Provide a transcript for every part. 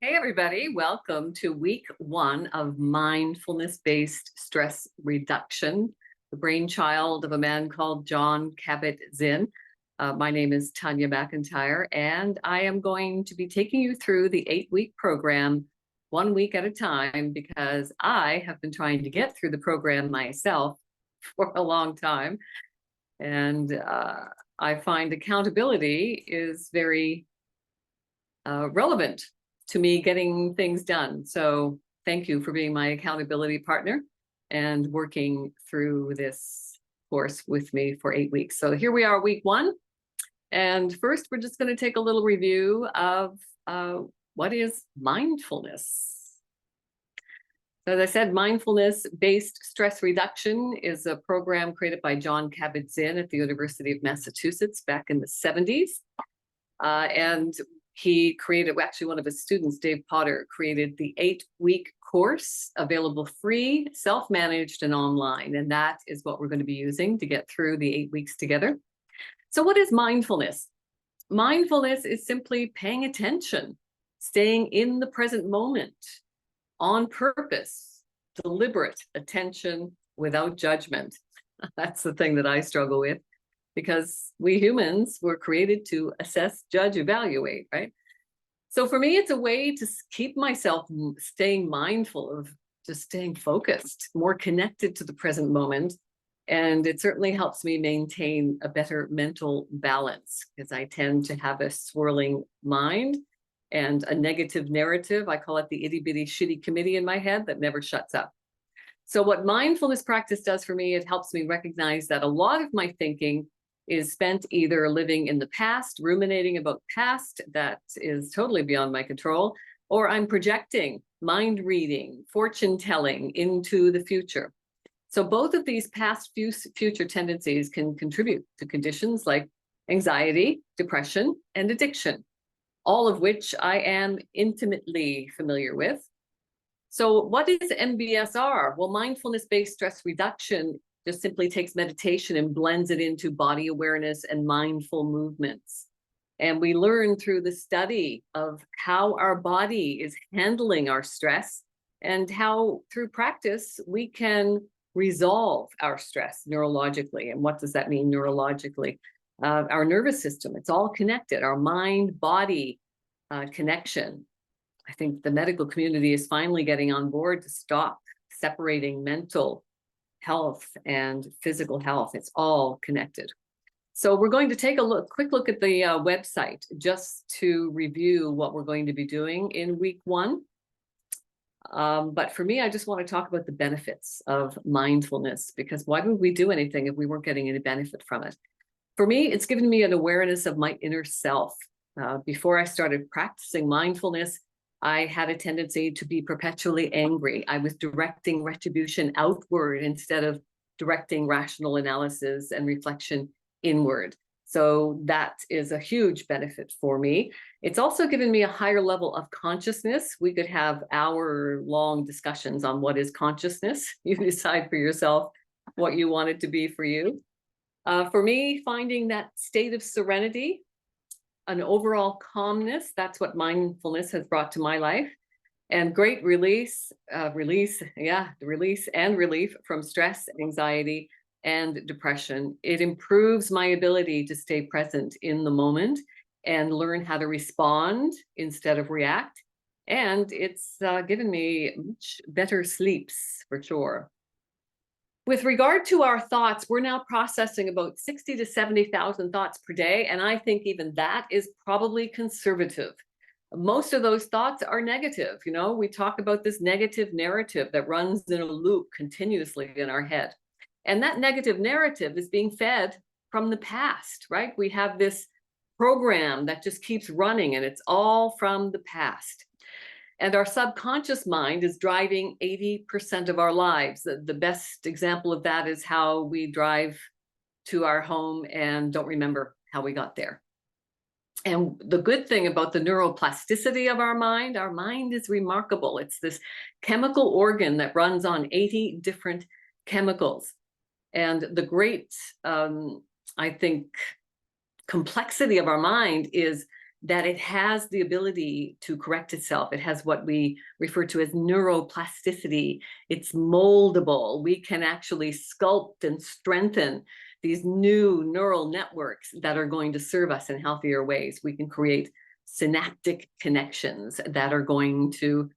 Hey, everybody. Welcome to week one of Mindfulness-Based Stress Reduction, the brainchild of a man called Jon Kabat-Zinn. My name is Tanya Macintyre, and I am going to be taking you through the 8-week program 1 week at a time because I have been trying to get through the program myself for a long time. And I find accountability is very relevant to me getting things done. So thank you for being my accountability partner and working through this course with me for 8 weeks. So here we are, week one. And first, we're just going to take a little review of what is mindfulness. So as I said, Mindfulness-Based Stress Reduction is a program created by Jon Kabat-Zinn at the University of Massachusetts back in the 70s. And he created, actually one of his students, Dave Potter, created the 8-week course, available free, self-managed, and online. And that is what we're going to be using to get through the 8 weeks together. So what is mindfulness? Mindfulness is simply paying attention, staying in the present moment, on purpose, deliberate attention without judgment. That's the thing that I struggle with, because we humans were created to assess, judge, evaluate, right? So for me, it's a way to keep myself staying mindful of just staying focused, more connected to the present moment. And it certainly helps me maintain a better mental balance because I tend to have a swirling mind and a negative narrative. I call it the itty bitty shitty committee in my head that never shuts up. So what mindfulness practice does for me, it helps me recognize that a lot of my thinking is spent either living in the past, ruminating about past that is totally beyond my control, or I'm projecting, mind reading, fortune telling into the future. So both of these past future tendencies can contribute to conditions like anxiety, depression, and addiction, all of which I am intimately familiar with. So what is MBSR? Well, mindfulness-based stress reduction just simply takes meditation and blends it into body awareness and mindful movements. And we learn through the study of how our body is handling our stress and how through practice we can resolve our stress neurologically. And what does that mean neurologically? Our nervous system, it's all connected, our mind-body connection. I think the medical community is finally getting on board to stop separating mental health and physical health. It's all connected. So we're going to take a quick look at the website just to review what we're going to be doing in week one. But for me, I just want to talk about the benefits of mindfulness, because why would we do anything if we weren't getting any benefit from it? For me, it's given me an awareness of my inner self. Before I started practicing mindfulness, I had a tendency to be perpetually angry. I was directing retribution outward instead of directing rational analysis and reflection inward. So that is a huge benefit for me. It's also given me a higher level of consciousness. We could have hour-long discussions on what is consciousness. You decide for yourself what you want it to be for you. For me, finding that state of serenity, an overall calmness, that's what mindfulness has brought to my life, and great release and relief from stress, anxiety, and depression. It improves my ability to stay present in the moment and learn how to respond instead of react. And it's given me much better sleeps for sure. With regard to our thoughts, we're now processing about 60 to 70,000 thoughts per day. And I think even that is probably conservative. Most of those thoughts are negative. You know, we talk about this negative narrative that runs in a loop continuously in our head. And that negative narrative is being fed from the past, right? We have this program that just keeps running, and it's all from the past. And our subconscious mind is driving 80% of our lives. The best example of that is how we drive to our home and don't remember how we got there. And the good thing about the neuroplasticity of our mind is remarkable. It's this chemical organ that runs on 80 different chemicals. And the great, I think, complexity of our mind is that it has the ability to correct itself. It has what we refer to as neuroplasticity. It's moldable. We can actually sculpt and strengthen these new neural networks that are going to serve us in healthier ways. We can create synaptic connections that are going to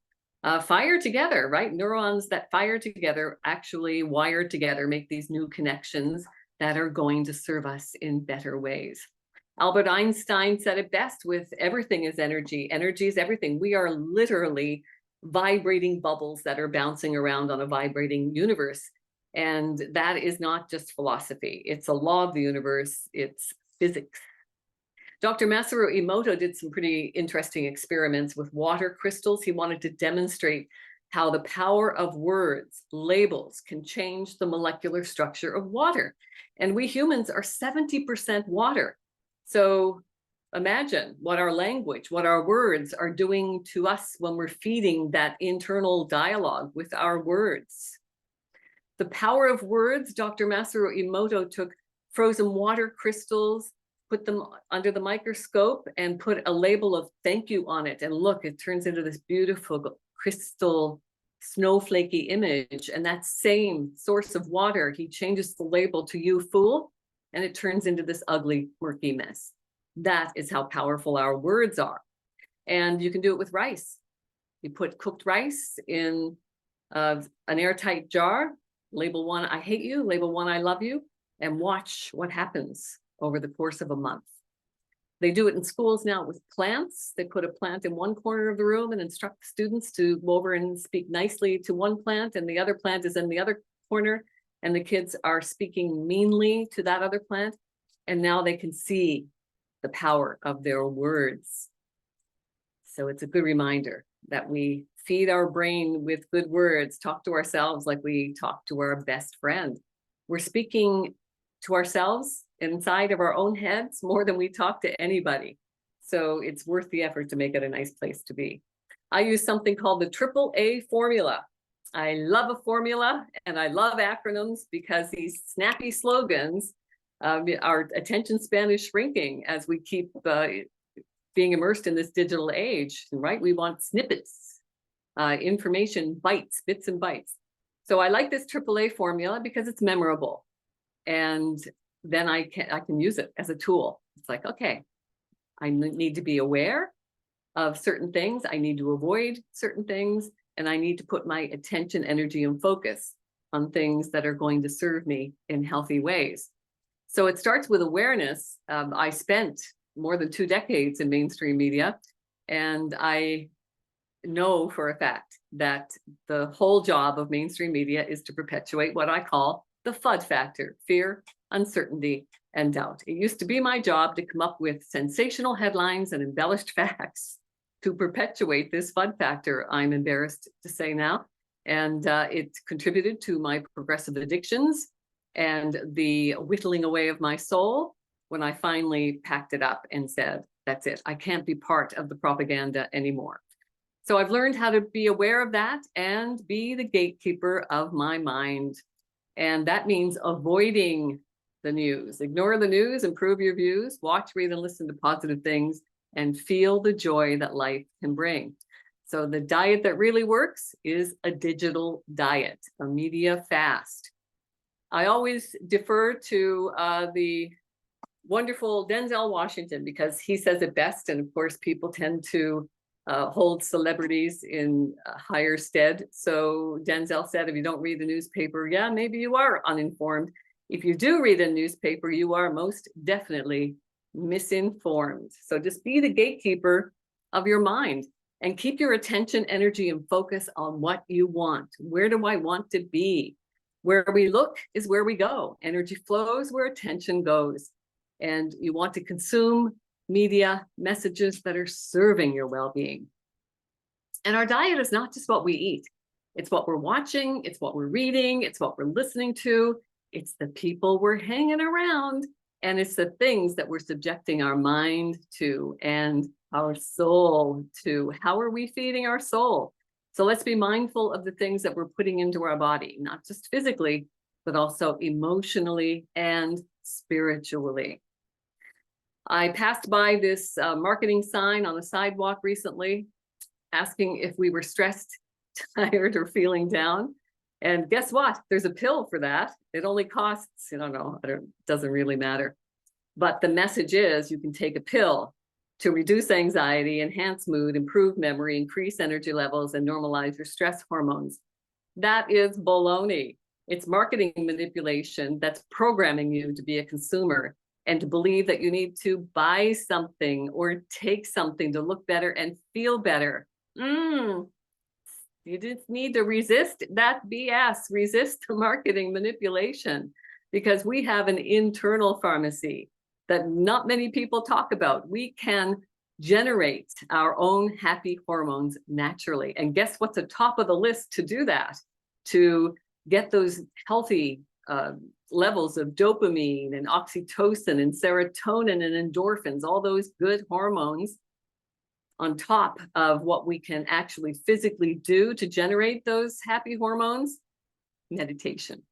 fire together, right? Neurons that fire together actually wire together, make these new connections that are going to serve us in better ways. Albert Einstein said it best with everything is energy. Energy is everything. We are literally vibrating bubbles that are bouncing around on a vibrating universe. And that is not just philosophy. It's a law of the universe. It's physics. Dr. Masaru Emoto did some pretty interesting experiments with water crystals. He wanted to demonstrate how the power of words, labels, can change the molecular structure of water. And we humans are 70% water. So imagine what our language, what our words are doing to us when we're feeding that internal dialogue with our words. The power of words, Dr. Masaru Emoto took frozen water crystals, put them under the microscope and put a label of thank you on it. And look, it turns into this beautiful crystal snowflakey image. And that same source of water, he changes the label to you fool, and it turns into this ugly, murky mess. That is how powerful our words are. And you can do it with rice. You put cooked rice in an airtight jar, label one, I hate you, label one, I love you, and watch what happens over the course of a month. They do it in schools now with plants. They put a plant in one corner of the room and instruct the students to go over and speak nicely to one plant, and the other plant is in the other corner, and the kids are speaking meanly to that other plant. And now they can see the power of their words. So it's a good reminder that we feed our brain with good words, talk to ourselves like we talk to our best friend. We're speaking to ourselves inside of our own heads more than we talk to anybody. So it's worth the effort to make it a nice place to be. I use something called the AAA formula. I love a formula and I love acronyms because these snappy slogans, our attention span is shrinking as we keep being immersed in this digital age, right? We want snippets, information, bites, bits and bytes. So I like this AAA formula because it's memorable. And then I can use it as a tool. It's like, okay, I need to be aware of certain things. I need to avoid certain things. And I need to put my attention, energy, and focus on things that are going to serve me in healthy ways. So it starts with awareness. I spent more than 2 decades in mainstream media, and I know for a fact that the whole job of mainstream media is to perpetuate what I call the FUD factor: fear, uncertainty, and doubt. It used to be my job to come up with sensational headlines and embellished facts to perpetuate this FUD factor, I'm embarrassed to say now. And it contributed to my progressive addictions and the whittling away of my soul when I finally packed it up and said, that's it, I can't be part of the propaganda anymore. So I've learned how to be aware of that and be the gatekeeper of my mind. And that means avoiding the news. Ignore the news, improve your views, watch, read, and listen to positive things, and feel the joy that life can bring. So the diet that really works is a digital diet, a media fast. I always defer to the wonderful Denzel Washington because he says it best. And of course, people tend to hold celebrities in higher stead. So Denzel said, if you don't read the newspaper, yeah, maybe you are uninformed. If you do read a newspaper, you are most definitely misinformed. So just be the gatekeeper of your mind and keep your attention, energy, and focus on what you want. Where do I want to be? Where we look is where we go. Energy flows where attention goes. And you want to consume media messages that are serving your well-being. And our diet is not just what we eat. It's what we're watching, it's what we're reading, it's what we're listening to, it's the people we're hanging around, and it's the things that we're subjecting our mind to and our soul to. How are we feeding our soul? So let's be mindful of the things that we're putting into our body, not just physically, but also emotionally and spiritually. I passed by this marketing sign on the sidewalk recently, asking if we were stressed, tired, or feeling down. And guess what? There's a pill for that. It only costs, I don't know, doesn't really matter. But the message is you can take a pill to reduce anxiety, enhance mood, improve memory, increase energy levels, and normalize your stress hormones. That is baloney. It's marketing manipulation that's programming you to be a consumer and to believe that you need to buy something or take something to look better and feel better. You just need to resist that BS, resist the marketing manipulation, because we have an internal pharmacy that not many people talk about. We can generate our own happy hormones naturally. And guess what's at the top of the list to do that? To get those healthy levels of dopamine and oxytocin and serotonin and endorphins, all those good hormones, on top of what we can actually physically do to generate those happy hormones, meditation.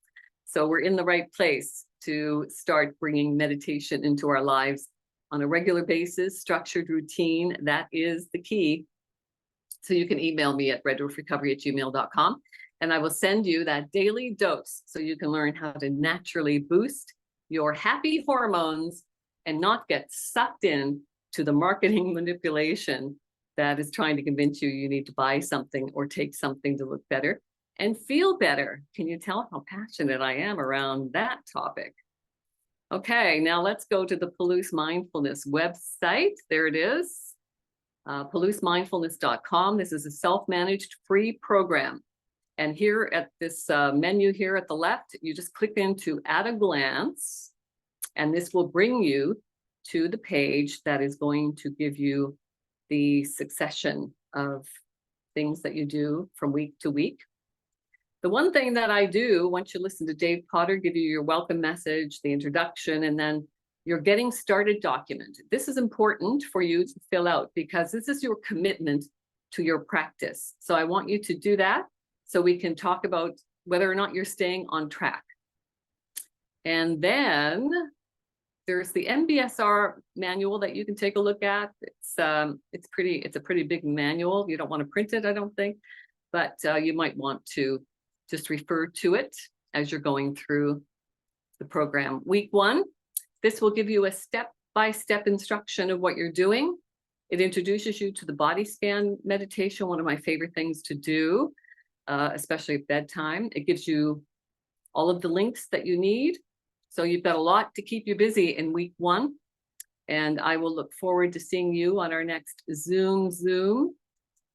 So we're in the right place to start bringing meditation into our lives on a regular basis, structured routine. That is the key. So you can email me at redroofrecovery@gmail.com, and I will send you that daily dose so you can learn how to naturally boost your happy hormones and not get sucked in to the marketing manipulation that is trying to convince you you need to buy something or take something to look better and feel better. Can you tell how passionate I am around that topic? Okay, now let's go to the Palouse Mindfulness website. There it is, PalouseMindfulness.com. This is a self-managed free program. And here at this menu here at the left, you just click into At a Glance, and this will bring you to the page that is going to give you the succession of things that you do from week to week. The one thing that I do, once you listen to Dave Potter give you your welcome message, the introduction, and then your getting started document. This is important for you to fill out because this is your commitment to your practice. So I want you to do that so we can talk about whether or not you're staying on track. And then there's the MBSR manual that you can take a look at. It's a pretty big manual. You don't want to print it, I don't think, but you might want to just refer to it as you're going through the program. Week 1, this will give you a step-by-step instruction of what you're doing. It introduces you to the body scan meditation, one of my favorite things to do, especially at bedtime. It gives you all of the links that you need. So you've got a lot to keep you busy in week 1. And I will look forward to seeing you on our next Zoom.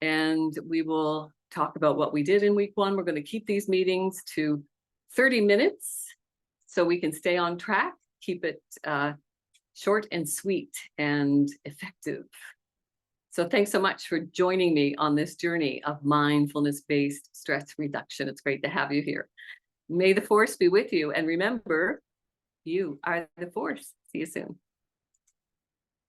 And we will talk about what we did in week 1. We're going to keep these meetings to 30 minutes so we can stay on track, keep it short and sweet and effective. So thanks so much for joining me on this journey of mindfulness-based stress reduction. It's great to have you here. May the force be with you. And remember, you are the force. See you soon.